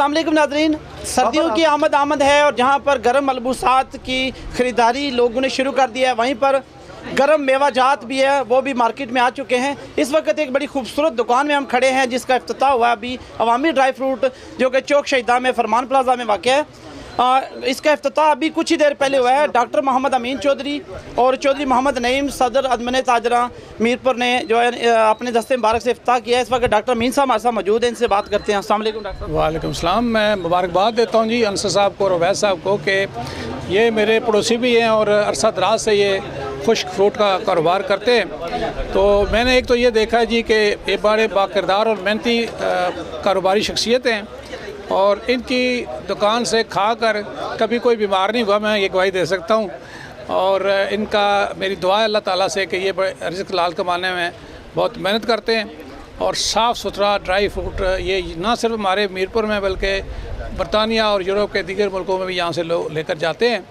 अस्सलाम वालेकुम नाज़रीन, सर्दियों की आमद है और जहाँ पर गर्म मलबूसात की ख़रीदारी लोगों ने शुरू कर दिया है, वहीं पर गर्म मेवाजात भी है वो भी मार्केट में आ चुके हैं। इस वक्त एक बड़ी खूबसूरत दुकान में हम खड़े हैं जिसका इफ्तिताह हुआ अभी अवामी ड्राई फ्रूट जो कि चौक शहीदा में फरमान प्लाजा में वाक़ है। इसका इफ्तिताह अभी कुछ ही देर पहले हुआ है। डॉक्टर मोहम्मद अमीन चौधरी और चौधरी मोहम्मद नईम सदर अदमन ताजरा मीरपुर ने जो है अपने दस्ते मुबारक से इफ्तिताह किया है। इस वक्त डॉक्टर अमीन साहब हमारे साथ मौजूद हैं, इनसे बात करते हैं। अस्सलाम वालेकुम डॉक्टर। वालेकुम सलाम। मैं मुबारकबाद देता हूँ जी अंसर साहब को और अवैध साहब को कि ये मेरे पड़ोसी भी हैं और अरसा दराज से ये खुश्क फ्रूट का कारोबार करते हैं। तो मैंने एक तो ये देखा है जी कि ये बड़े बाकिरदार और मेहनती कारोबारी शख्सियत हैं और इनकी दुकान से खाकर कभी कोई बीमार नहीं हुआ, मैं ये गवाही दे सकता हूँ। और इनका मेरी दुआ है अल्लाह ताला से कि ये रिज़्क़ लाल कमाने में बहुत मेहनत करते हैं और साफ़ सुथरा ड्राई फ्रूट ये ना सिर्फ हमारे मीरपुर में बल्कि बरतानिया और यूरोप के दीगर मुल्कों में भी यहाँ से लोग लेकर जाते हैं।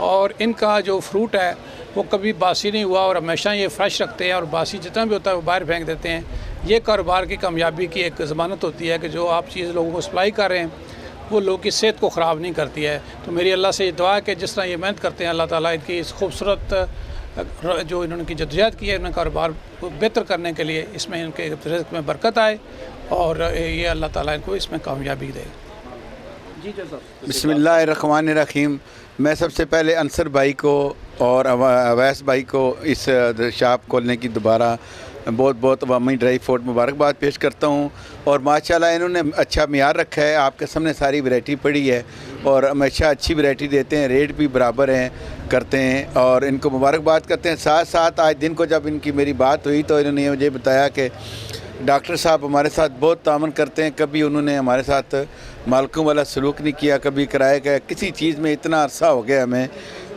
और इनका जो फ्रूट है वो कभी बासी नहीं हुआ और हमेशा ये फ्रेश रखते हैं और बासी जितना भी होता है वो बाहर फेंक देते हैं। ये कारोबार की कामयाबी की एक ज़मानत होती है कि जो आप चीज़ लोगों को सप्लाई कर रहे हैं वो लोगों की सेहत को ख़राब नहीं करती है। तो मेरी अल्लाह से ये दुआ है कि जिस तरह ये मेहनत करते हैं अल्लाह ताला इनकी इस खूबसूरत जो इन्होंने की जद्दोजहद की है इन्होंने कारोबार को बेहतर करने के लिए इसमें इनके रिज़्क़ में बरकत आए और ये अल्लाह ताला इनको इसमें कामयाबी दे। जी सर। बिस्मिल्लाहिर्रहमानिर्रहीम। मैं सबसे पहले अंसर भाई को और अवैस भाई को इस शॉप खोलने की दोबारा बहुत बहुत अवामी ड्राई फ्रूट मुबारकबाद पेश करता हूँ। और माशाल्लाह इन्होंने अच्छा मियार रखा है, आपके सामने सारी वैरायटी पड़ी है और हमेशा अच्छी वैरायटी देते हैं, रेट भी बराबर हैं करते हैं और इनको मुबारकबाद करते हैं। साथ साथ आज दिन को जब इनकी मेरी बात हुई तो इन्होंने मुझे बताया कि डॉक्टर साहब हमारे साथ बहुत तामन करते हैं, कभी उन्होंने हमारे साथ मालकों वाला सलूक नहीं किया, कभी किराए का किसी चीज़ में इतना अरसा हो गया हमें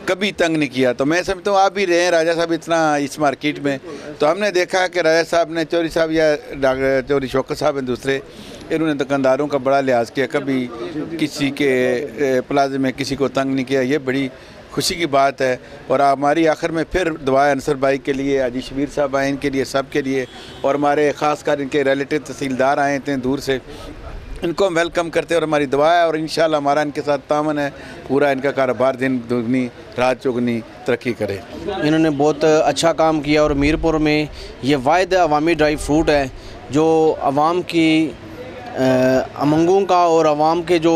कभी तंग नहीं किया। तो मैं समझता हूँ आप भी रहे हैं राजा साहब इतना इस मार्केट में, तो हमने देखा कि राजा साहब ने चौधरी साहब या डॉक्टर चौधरी शौकत साहब हैं दूसरे, इन्होंने दुकानदारों का बड़ा लिहाज किया, कभी किसी के प्लाजे में किसी को तंग नहीं किया। ये बड़ी खुशी की बात है। और हमारी आखिर में फिर दुआ अंसर भाई के लिए, हाजी शबीर साहब आए इनके लिए, सब के लिए, और हमारे ख़ासकर इनके रिलेटिव तहसीलदार आए थे दूर से, इनको हम वेलकम करते हैं और हमारी दुआ है और इंशाल्लाह हमारा इनके साथ तामन है, पूरा इनका कारोबार दिन दुगनी रात चौगनी तरक्की करे। इन्होंने बहुत अच्छा काम किया और मीरपुर में ये वाहिद अवामी ड्राई फ्रूट है जो आवाम की अमंगों का और आवाम के जो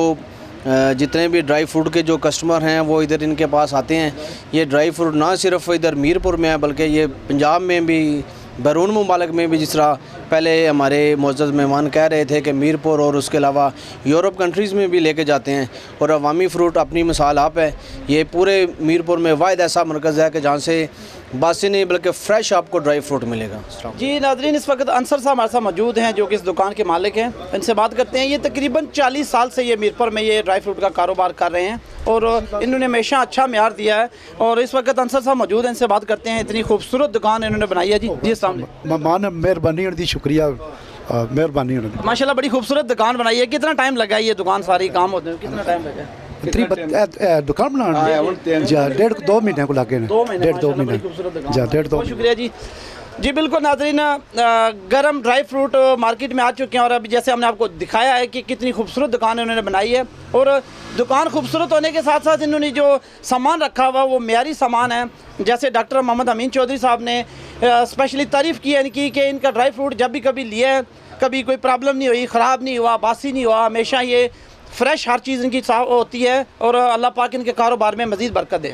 जितने भी ड्राई फ्रूट के जो कस्टमर हैं वो इधर इनके पास आते हैं। ये ड्राई फ्रूट ना सिर्फ इधर मीरपुर में है बल्कि ये पंजाब में भी, बैरून मुमालिक में भी, जिस तरह पहले हमारे मुअज़्ज़ज़ मेहमान कह रहे थे कि मीरपुर और उसके अलावा यूरोप कंट्रीज़ में भी लेके जाते हैं। और अवामी फ्रूट अपनी मिसाल आप है, ये पूरे मीरपुर में वाहिद ऐसा मरकज़ है कि जहाँ से बासी नहीं बल्कि फ़्रेश आपको ड्राई फ्रूट मिलेगा। जी नाज़रीन, इस वक्त अंसर साहब हमारे साथ मौजूद हैं जो कि इस दुकान के मालिक हैं, इनसे बात करते हैं। ये तकरीबन 40 साल से ये मीरपुर में ये ड्राई फ्रूट का कारोबार कर रहे हैं और इन्होंने हमेशा अच्छा म्यार दिया है। और इस वक्त अंसर साहब मौजूद हैं, इनसे बात करते हैं। इतनी खूबसूरत दुकान इन्होंने बनाई है। जी सामने मान मेहरबानी दी, शुक्रिया मेहरबानी। माशाल्लाह बड़ी खूबसूरत दुकान बनाई है। कितना टाइम लगा ये दुकान सारी काम होते हैं, कितना टाइम लगा? दुकान बनाने 1.5-2 महीने को लगे, 1.5-2 महीने। बहुत शुक्रिया जी। जी बिल्कुल नाज़रीन, गरम ड्राई फ्रूट मार्केट में आ चुके हैं और अभी जैसे हमने आपको दिखाया है कि कितनी खूबसूरत दुकान उन्होंने बनाई है। और दुकान खूबसूरत होने के साथ साथ इन्होंने जो सामान रखा हुआ वो मेयारी सामान है। जैसे डॉक्टर मोहम्मद अमीन चौधरी साहब ने स्पेशली तारीफ़ की है इनकी कि इनका ड्राई फ्रूट जब भी कभी लिया है कभी कोई प्रॉब्लम नहीं हुई, ख़राब नहीं हुआ, बासी नहीं हुआ, हमेशा ये फ्रेश हर चीज़ इनकी साफ होती है। और अल्लाह पाक इनके कारोबार में मज़ीद बरकत दे।